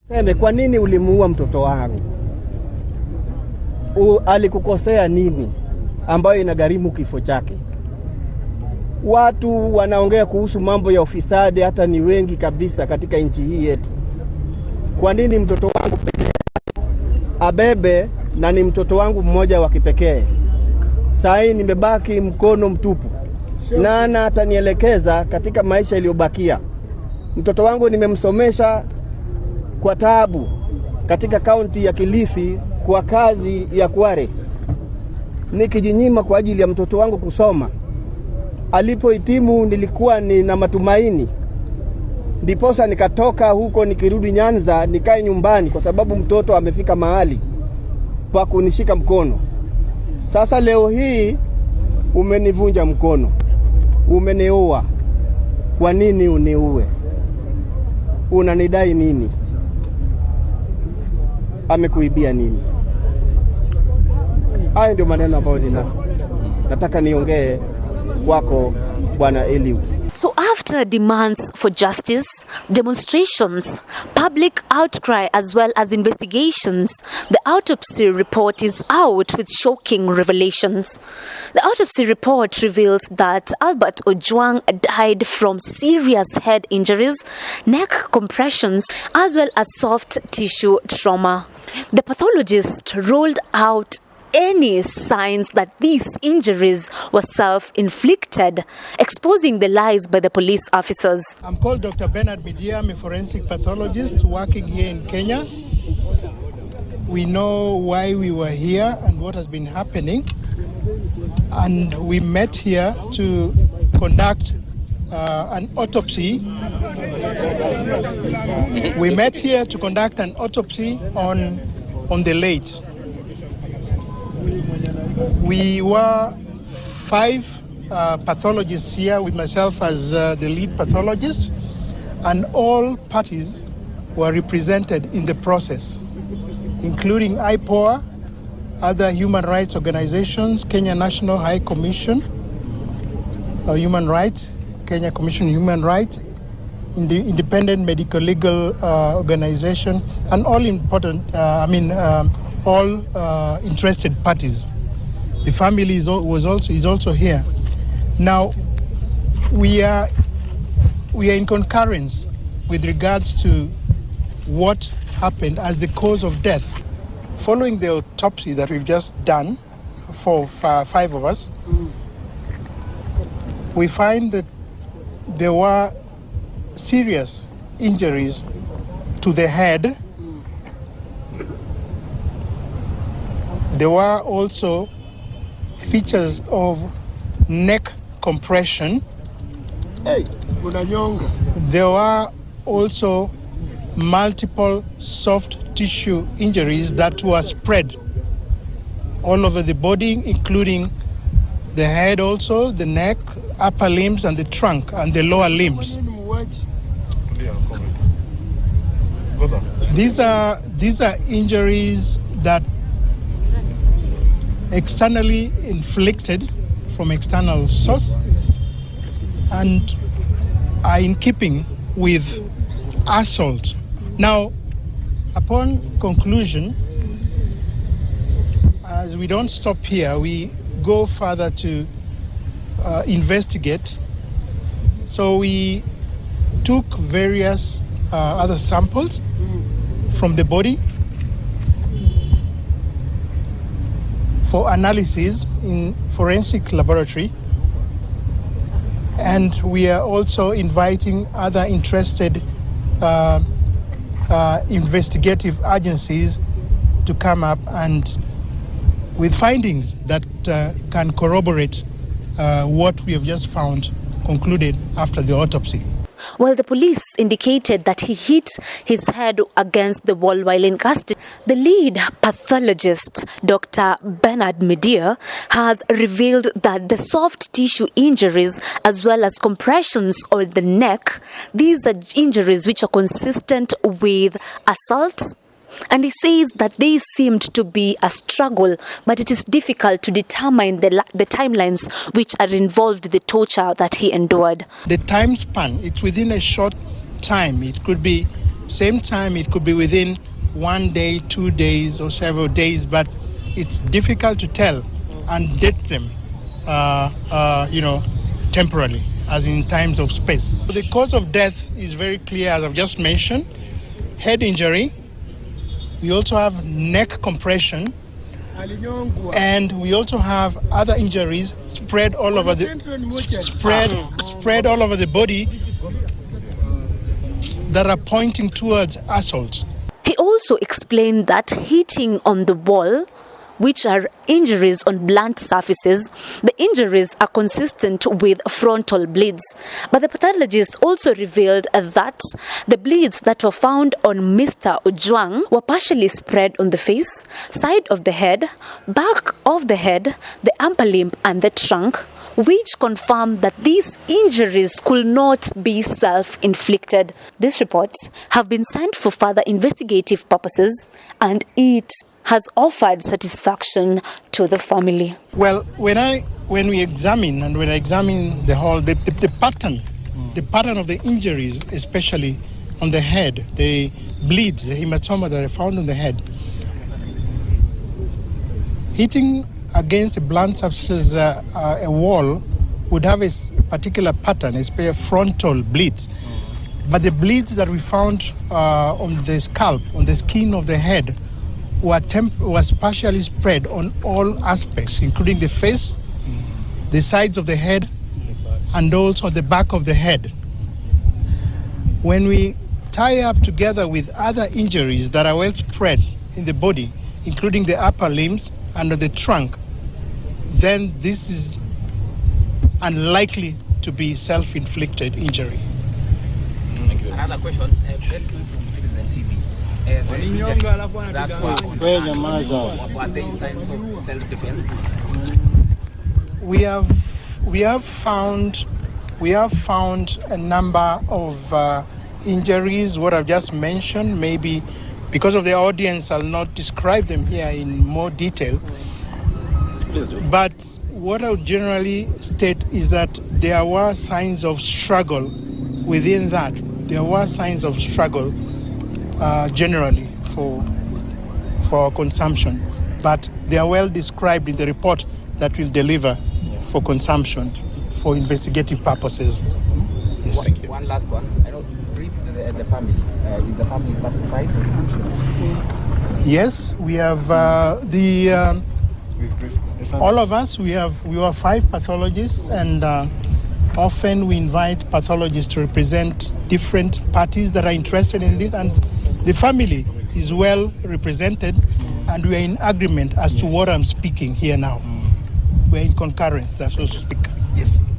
Seme, kwa nini ulimuua mtoto wangu? Alikukosea nini ambayo inagharimu kifo chake? Watu wanaongea kuhusu mambo ya ufisadi, hata ni wengi kabisa katika nchi hii yetu. Kwa nini mtoto wangu pekee abebe, na ni mtoto wangu mmoja wa kipekee? Sasa nimebaki mkono mtupu. Nana atanielekeza katika maisha yaliyobakia? Mtoto wangu nimemsomesha kwa taabu katika kaunti ya Kilifi kwa kazi ya Kware, nikijinyima kwa ajili ya mtoto wangu kusoma. Alipohitimu nilikuwa nina matumaini, ndiposa nikatoka huko nikirudi Nyanza nikae nyumbani, kwa sababu mtoto amefika mahali pa kunishika mkono. Sasa leo hii umenivunja mkono, umeniua. Kwa nini uniue? Unanidai nini? Amekuibia nini? Haya ndio maneno ambayo nataka niongee kwako Bwana Eliud. So after demands for justice, demonstrations, public outcry as well as investigations, the autopsy report is out with shocking revelations. The autopsy report reveals that Albert Ojwang died from serious head injuries, neck compressions, as well as soft tissue trauma. The pathologist ruled out any signs that these injuries were self-inflicted, exposing the lies by the police officers. I'm called Dr. Bernard Midia. I'm a forensic pathologist working here in Kenya. We know why we were here and what has been happening. And we met here to conduct an autopsy. We met here to conduct an autopsy on the late. We were 5 pathologists here with myself as the lead pathologist, and all parties were represented in the process, including IPOA, other human rights organizations, Kenya National High Commission of Human Rights, Kenya Commission on Human Rights, Independent Medical Legal Organization, and all important, all interested parties. The family is also here. Now, we are in concurrence with regards to what happened as the cause of death. Following the autopsy that we've just done for 5 of us, we find that there were serious injuries to the head. There were also features of neck compression. There were also multiple soft tissue injuries that were spread all over the body, including the head also, the neck, upper limbs, and the trunk and the lower limbs. These are injuries that externally inflicted from external source and are in keeping with assault. Now, upon conclusion, as we don't stop here, we go further to investigate. So we took various other samples from the body for analysis in forensic laboratory, and we are also inviting other interested investigative agencies to come up and with findings that can corroborate what we have just found concluded after the autopsy. Well, the police indicated that he hit his head against the wall while in custody. The lead pathologist, Dr. Bernard Midia, has revealed that the soft tissue injuries as well as compressions on the neck, these are injuries which are consistent with assault. And he says that they seemed to be a struggle, but it is difficult to determine the timelines which are involved with the torture that he endured. The time span, it's within a short time. It could be Same time, it could be within 1 day, 2 days, or several days, but it's difficult to tell and date them, temporarily, as in times of space. The cause of death is very clear, as I've just mentioned. Head injury. We also have neck compression, and we also have other injuries spread all over the body that are pointing towards assault. He also explained that hitting on the wall, which are injuries on blunt surfaces, the injuries are consistent with frontal bleeds. But the pathologist also revealed that the bleeds that were found on Mr. Ojwang were partially spread on the face, side of the head, back of the head, the upper limb and the trunk, which confirmed that these injuries could not be self-inflicted. These reports have been sent for further investigative purposes, and it has offered satisfaction to the family. Well, when I examine the whole, the pattern of the injuries, especially on the head, the bleeds, the hematoma that are found on the head, hitting against a blunt surface, a wall, would have a particular pattern, a frontal bleeds. But the bleeds that we found on the scalp, on the skin of the head, was partially spread on all aspects, including the face, the sides of the head, and also the back of the head. When we tie up together with other injuries that are well spread in the body, including the upper limbs and the trunk, then this is unlikely to be self-inflicted injury. Thank you. Another question. Were there signs of self-defense? We have found a number of injuries. What I've just mentioned, maybe because of the audience, I'll not describe them here in more detail. Please do. But what I would generally state is that there were signs of struggle within that. There were signs of struggle generally for consumption, but they are well described in the report that we'll deliver for consumption for investigative purposes. Yes. One last one. I know briefly the family. Is the family satisfied? Yes, we have all of us. We are 5 pathologists, and often we invite pathologists to represent different parties that are interested in this, and the family is well represented, and we are in agreement as to what I'm speaking here now. We're in concurrence, that's so to speak. Yes.